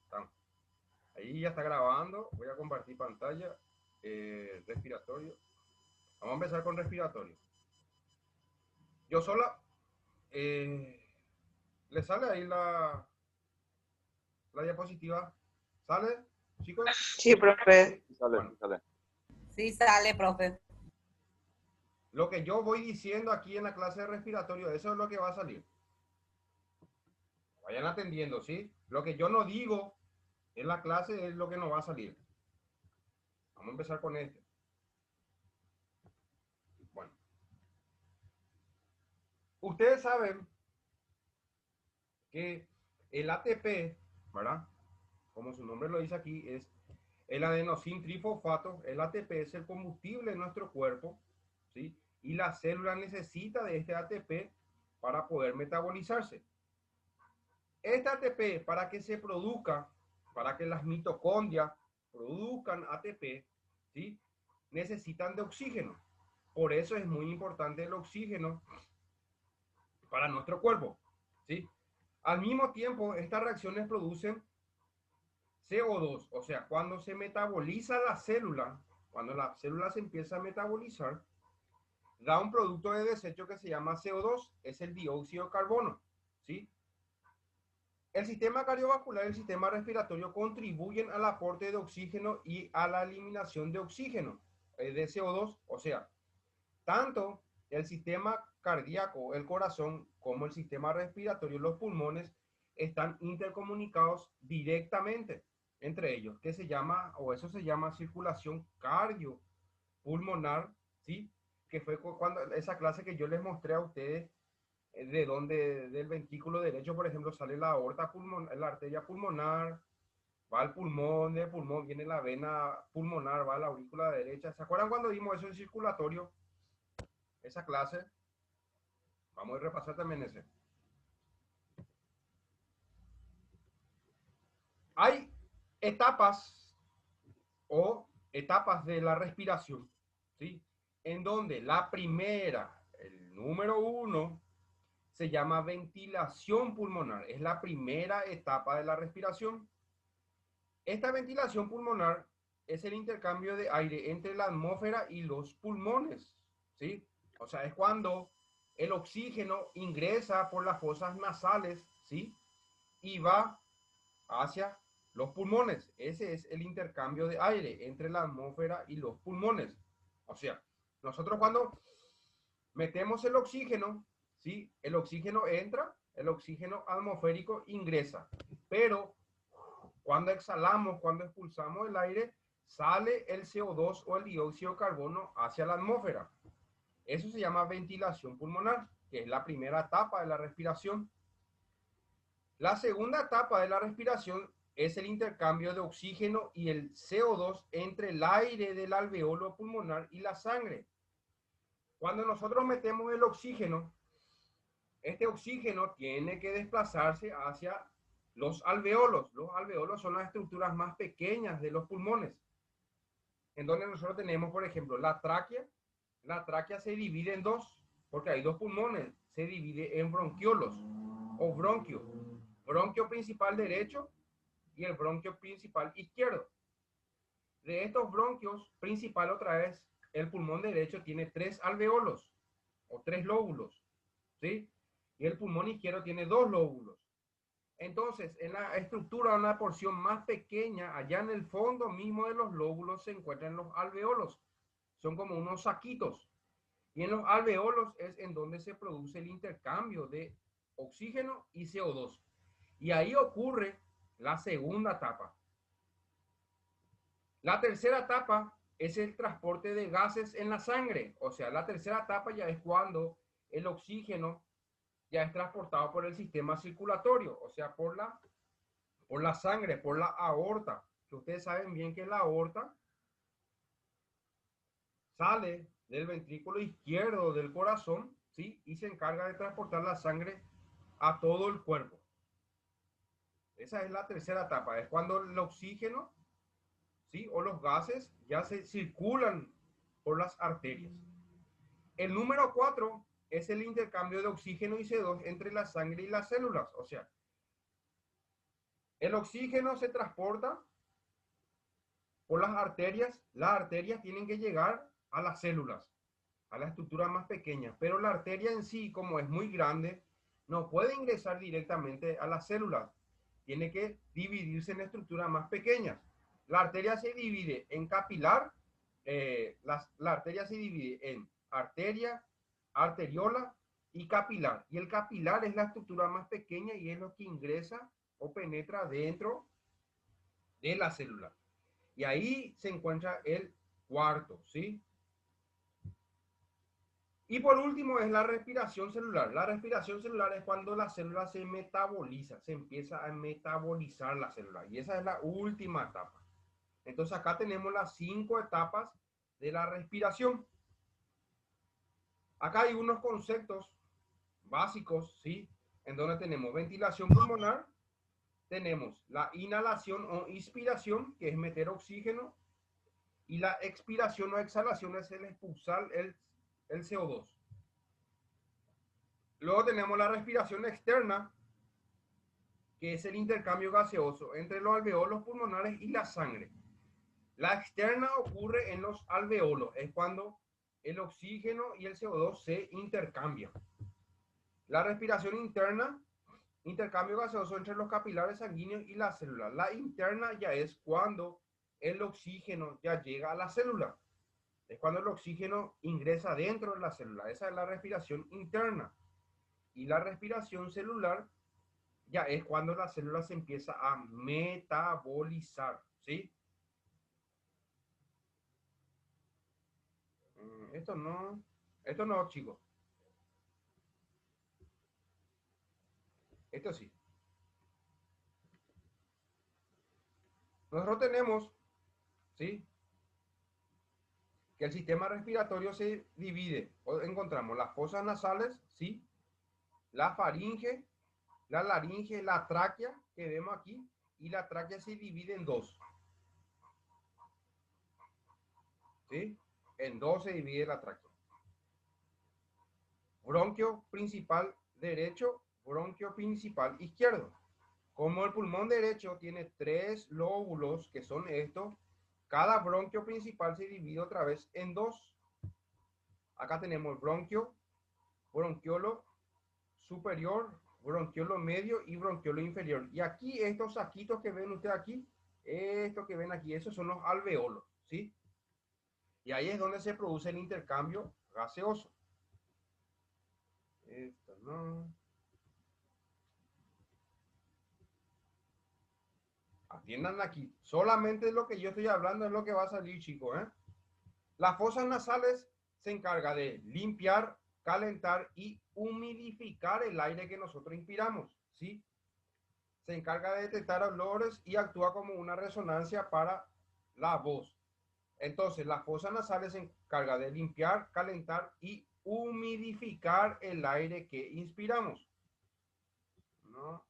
Estamos. Ahí ya está grabando. Voy a compartir pantalla. Respiratorio. Vamos a empezar con respiratorio. Yo sola. ¿Le sale ahí la diapositiva? ¿Sale, chicos? Sí, profe. Sale, Bueno, sale. Sí, sale, profe. lo que yo voy diciendo aquí en la clase de respiratorio, eso es lo que va a salir. Vayan atendiendo, ¿sí? Lo que yo no digo en la clase es lo que no va a salir. Vamos a empezar con este. Bueno. Ustedes saben que el ATP, ¿verdad? Como su nombre lo dice aquí, es el adenosin trifosfato. El ATP es el combustible de nuestro cuerpo, ¿sí? Y la célula necesita de este ATP para poder metabolizarse. Este ATP, para que se produzca, para que las mitocondrias produzcan ATP, ¿sí? Necesitan de oxígeno. Por eso es muy importante el oxígeno para nuestro cuerpo, ¿sí? Al mismo tiempo, estas reacciones producen CO2, o sea, cuando se metaboliza la célula, cuando la célula se empieza a metabolizar, da un producto de desecho que se llama CO2, es el dióxido de carbono, ¿sí? El sistema cardiovascular y el sistema respiratorio contribuyen al aporte de oxígeno y a la eliminación de oxígeno, de CO2, o sea, tanto el sistema cardíaco, el corazón, como el sistema respiratorio, los pulmones, están intercomunicados directamente entre ellos, que se llama, o eso se llama circulación cardiopulmonar, ¿sí? Que fue cuando esa clase que yo les mostré a ustedes, de donde del ventrículo derecho, por ejemplo, sale la aorta pulmonar, la arteria pulmonar, va al pulmón, del pulmón viene la vena pulmonar, va a la aurícula derecha. ¿Se acuerdan cuando vimos eso en circulatorio? Esa clase. Vamos a repasar también ese. Hay etapas o etapas de la respiración, ¿sí? En donde la primera, el número 1, se llama ventilación pulmonar. Es la primera etapa de la respiración. Esta ventilación pulmonar es el intercambio de aire entre la atmósfera y los pulmones, ¿sí? O sea, es cuando el oxígeno ingresa por las fosas nasales, ¿sí? Y va hacia los pulmones. Ese es el intercambio de aire entre la atmósfera y los pulmones. O sea, nosotros cuando metemos el oxígeno, ¿sí? El oxígeno entra, el oxígeno atmosférico ingresa. Pero cuando exhalamos, cuando expulsamos el aire, sale el CO2 o el dióxido de carbono hacia la atmósfera. Eso se llama ventilación pulmonar, que es la primera etapa de la respiración. La segunda etapa de la respiración es el intercambio de oxígeno y el CO2 entre el aire del alveolo pulmonar y la sangre. Cuando nosotros metemos el oxígeno, este oxígeno tiene que desplazarse hacia los alveolos. Los alveolos son las estructuras más pequeñas de los pulmones, en donde nosotros tenemos, por ejemplo, la tráquea. La tráquea se divide en dos, porque hay dos pulmones. Se divide en bronquiolos o bronquio. Bronquio principal derecho y el bronquio principal izquierdo. De estos bronquios principal, otra vez, el pulmón derecho tiene 3 alveolos o 3 lóbulos, ¿sí? Y el pulmón izquierdo tiene 2 lóbulos. Entonces, en la estructura, una porción más pequeña, allá en el fondo mismo de los lóbulos se encuentran los alveolos. Son como unos saquitos. Y en los alveolos es en donde se produce el intercambio de oxígeno y CO2. Y ahí ocurre la segunda etapa. La tercera etapa es el transporte de gases en la sangre. O sea, la tercera etapa ya es cuando el oxígeno ya es transportado por el sistema circulatorio, o sea, por la sangre, por la aorta. Que ustedes saben bien que la aorta sale del ventrículo izquierdo del corazón, ¿sí? Y se encarga de transportar la sangre a todo el cuerpo. Esa es la tercera etapa, es cuando el oxígeno, ¿sí? O los gases ya se circulan por las arterias. El número 4 es el intercambio de oxígeno y CO2 entre la sangre y las células. O sea, El oxígeno se transporta por las arterias tienen que llegar a las células, a la estructura más pequeña, pero la arteria en sí, como es muy grande, no puede ingresar directamente a las células, tiene que dividirse en estructuras más pequeñas. La arteria se divide en capilar, la arteria se divide en arteria, arteriola y capilar, y el capilar es la estructura más pequeña y es lo que ingresa o penetra dentro de la célula. Y ahí se encuentra el cuarto, ¿sí? Y por último es la respiración celular. La respiración celular es cuando la célula se metaboliza, se empieza a metabolizar la célula. Y esa es la última etapa. Entonces acá tenemos las 5 etapas de la respiración. Acá hay unos conceptos básicos, ¿sí? En donde tenemos ventilación pulmonar, tenemos la inhalación o inspiración, que es meter oxígeno, y la expiración o exhalación es el expulsar el CO2. Luego tenemos la respiración externa, que es el intercambio gaseoso entre los alveolos pulmonares y la sangre. La externa ocurre en los alveolos, es cuando el oxígeno y el CO2 se intercambian. La respiración interna, intercambio gaseoso entre los capilares sanguíneos y la célula. La interna ya es cuando el oxígeno ya llega a la célula. Es cuando el oxígeno ingresa dentro de la célula. Esa es la respiración interna. Y la respiración celular ya es cuando la célula se empieza a metabolizar, ¿sí? Esto no, chicos. Esto sí. Nosotros tenemos, ¿sí? Que el sistema respiratorio se divide. Encontramos las fosas nasales, ¿sí? La faringe, la laringe, la tráquea, que vemos aquí, y la tráquea se divide en dos, ¿sí? En dos se divide la tráquea. Bronquio principal derecho, bronquio principal izquierdo. Como el pulmón derecho tiene 3 lóbulos, que son estos, cada bronquio principal se divide otra vez en dos. Acá tenemos bronquio, bronquiolo superior, bronquiolo medio y bronquiolo inferior. Y aquí estos saquitos que ven ustedes aquí, estos que ven aquí, esos son los alveolos, ¿sí? Y ahí es donde se produce el intercambio gaseoso. Esto no. Atiendan aquí. Solamente lo que yo estoy hablando es lo que va a salir, chicos, ¿eh? Las fosas nasales se encarga de limpiar, calentar y humidificar el aire que nosotros inspiramos, ¿sí? Se encarga de detectar olores y actúa como una resonancia para la voz. Entonces, la fosa nasal se encarga de limpiar, calentar y humidificar el aire que inspiramos, ¿no?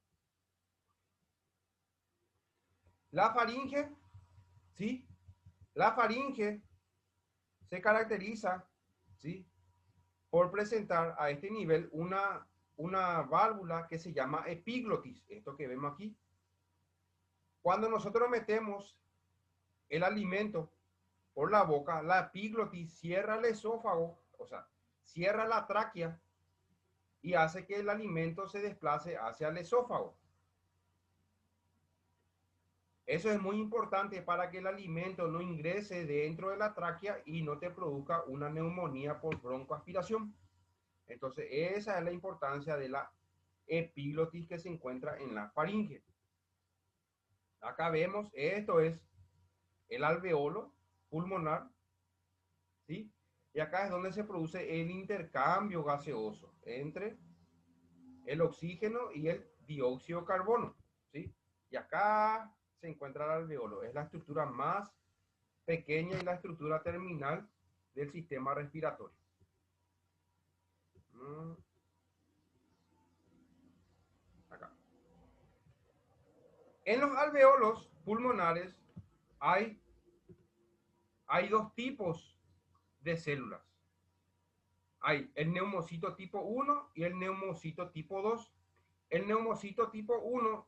La faringe, ¿sí? La faringe se caracteriza, ¿sí? Por presentar a este nivel una válvula que se llama epiglotis, esto que vemos aquí. Cuando nosotros metemos el alimento por la boca, la epiglotis cierra el esófago, o sea, cierra la tráquea y hace que el alimento se desplace hacia el esófago. Eso es muy importante para que el alimento no ingrese dentro de la tráquea y no te produzca una neumonía por broncoaspiración. Entonces, esa es la importancia de la epiglotis que se encuentra en la faringe. Acá vemos, esto es el alveolo pulmonar, ¿sí? Y acá es donde se produce el intercambio gaseoso entre el oxígeno y el dióxido de carbono, ¿sí? Y acá se encuentra el alveolo. Es la estructura más pequeña y la estructura terminal del sistema respiratorio. Acá. En los alveolos pulmonares hay dos tipos de células. Hay el neumocito tipo 1 y el neumocito tipo 2. El neumocito tipo 1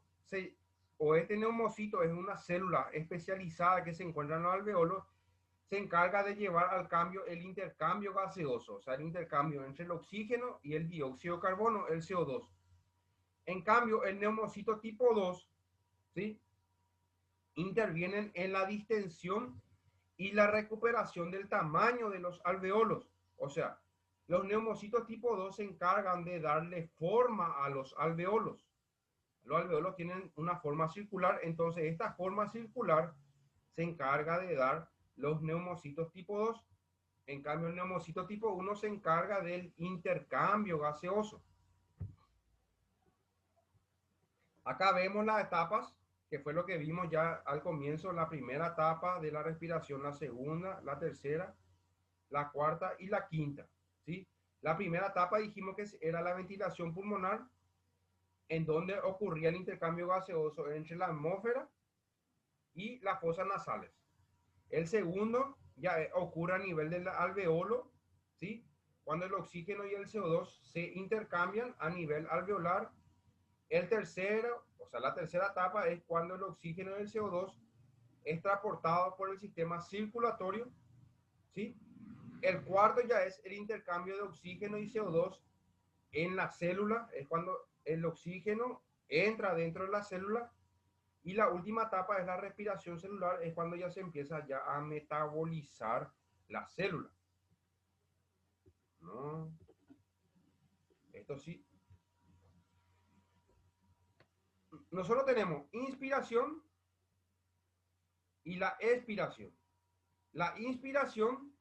o este neumocito es una célula especializada que se encuentra en los alveolos, se encarga de llevar al cambio el intercambio gaseoso, o sea, el intercambio entre el oxígeno y el dióxido de carbono, el CO2. En cambio, el neumocito tipo 2, ¿sí?, intervienen en la distensión y la recuperación del tamaño de los alveolos. O sea, los neumocitos tipo 2 se encargan de darle forma a los alveolos. Los alveolos tienen una forma circular, entonces esta forma circular se encarga de dar los neumocitos tipo 2. En cambio, el neumocito tipo 1 se encarga del intercambio gaseoso. Acá vemos las etapas, que fue lo que vimos ya al comienzo, la primera etapa de la respiración, la segunda, la tercera, la cuarta y la quinta, ¿sí? La primera etapa dijimos que era la ventilación pulmonar, en donde ocurría el intercambio gaseoso entre la atmósfera y las fosas nasales. El segundo ya ocurre a nivel del alveolo, ¿sí?, cuando el oxígeno y el CO2 se intercambian a nivel alveolar. El tercero, o sea, la tercera etapa es cuando el oxígeno y el CO2 es transportado por el sistema circulatorio, ¿sí? El cuarto ya es el intercambio de oxígeno y CO2 en la célula, es cuando el oxígeno entra dentro de la célula. Y la última etapa es la respiración celular, es cuando ya se empieza ya a metabolizar la célula. No, esto sí. Nosotros tenemos inspiración y la expiración. La inspiración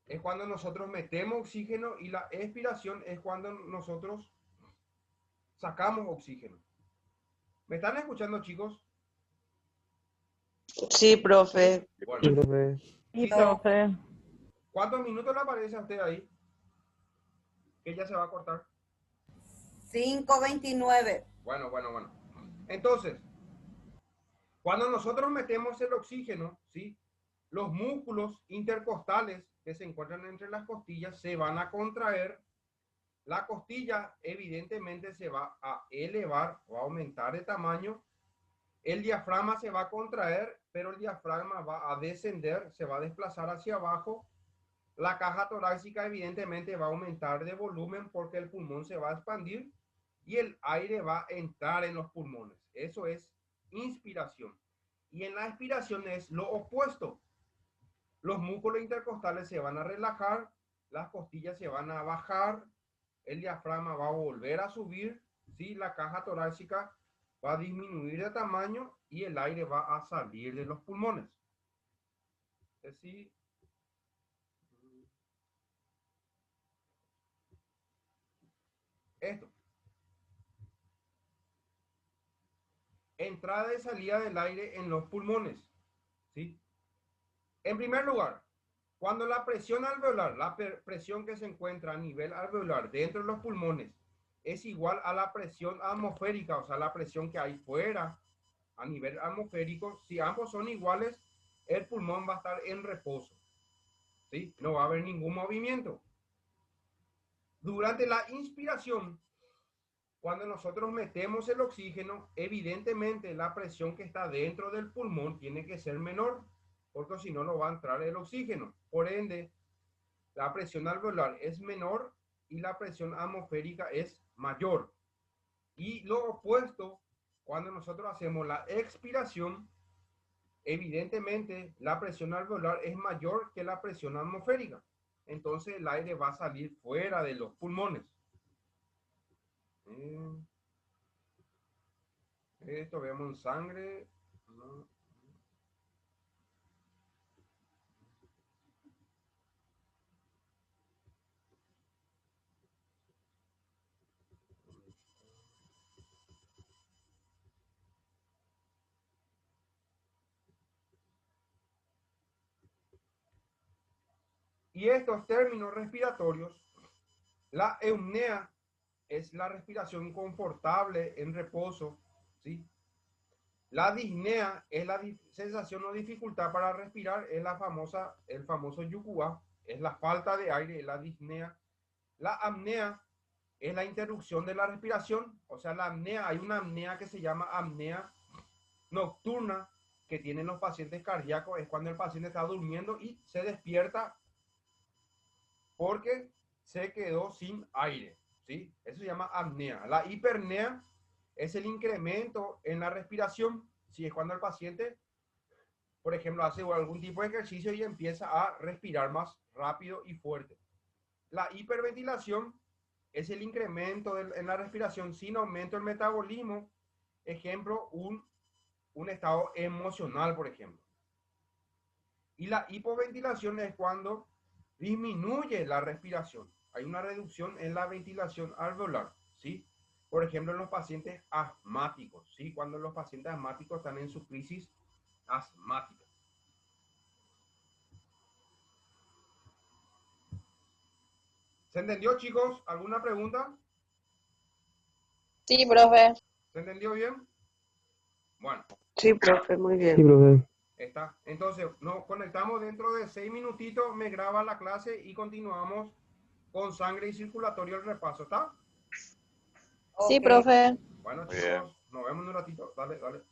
es cuando nosotros metemos oxígeno y la expiración es cuando nosotros sacamos oxígeno. ¿Me están escuchando, chicos? Sí, profe. Bueno, Sí, profe. Sí, ¿sí? profe. ¿Cuántos minutos le aparece a usted ahí? Que ya se va a cortar. 5:29. Bueno. Entonces, cuando nosotros metemos el oxígeno, ¿sí?, los músculos intercostales que se encuentran entre las costillas se van a contraer. La costilla evidentemente se va a elevar o a aumentar de tamaño. El diafragma se va a contraer, pero el diafragma va a descender, se va a desplazar hacia abajo. La caja torácica evidentemente va a aumentar de volumen porque el pulmón se va a expandir y el aire va a entrar en los pulmones. Eso es inspiración. Y en la expiración es lo opuesto. Los músculos intercostales se van a relajar, las costillas se van a bajar, el diafragma va a volver a subir, ¿sí?, la caja torácica va a disminuir de tamaño y el aire va a salir de los pulmones. Es decir, esto. Entrada y salida del aire en los pulmones, ¿sí? En primer lugar, cuando la presión alveolar, la presión que se encuentra a nivel alveolar dentro de los pulmones, es igual a la presión atmosférica, o sea, la presión que hay fuera a nivel atmosférico, si ambos son iguales, el pulmón va a estar en reposo, ¿sí? No va a haber ningún movimiento. Durante la inspiración, cuando nosotros metemos el oxígeno, evidentemente la presión que está dentro del pulmón tiene que ser menor, porque si no, no va a entrar el oxígeno. Por ende, la presión alveolar es menor y la presión atmosférica es mayor. Y lo opuesto, cuando nosotros hacemos la expiración, evidentemente la presión alveolar es mayor que la presión atmosférica. Entonces el aire va a salir fuera de los pulmones. Esto vemos en sangre. ¿No? Y estos términos respiratorios, la eumnea es la respiración confortable en reposo, ¿sí? La disnea es la sensación o dificultad para respirar, es el famoso yucua, es la falta de aire, es la disnea. La apnea es la interrupción de la respiración, o sea, la apnea, hay una apnea que se llama apnea nocturna que tienen los pacientes cardíacos es cuando el paciente está durmiendo y se despierta porque se quedó sin aire, ¿sí? Eso se llama apnea. La hipernea es el incremento en la respiración, si es cuando el paciente, por ejemplo, hace algún tipo de ejercicio y empieza a respirar más rápido y fuerte. La hiperventilación es el incremento en la respiración sin aumento del metabolismo. Ejemplo, un estado emocional, por ejemplo. Y la hipoventilación es cuando disminuye la respiración. Hay una reducción en la ventilación alveolar, ¿sí? Por ejemplo, en los pacientes asmáticos, ¿sí? Cuando los pacientes asmáticos están en su crisis asmática. ¿Se entendió, chicos? ¿Alguna pregunta? Sí, profe. ¿Se entendió bien? Bueno. Sí, profe, muy bien. Sí, profe. Está. Entonces, nos conectamos dentro de 6 minutitos, me graba la clase y continuamos con sangre y circulatorio el repaso, ¿está? Sí, Ok. profe. Bueno, Muy bien. chicos, nos vemos en un ratito. Dale, dale.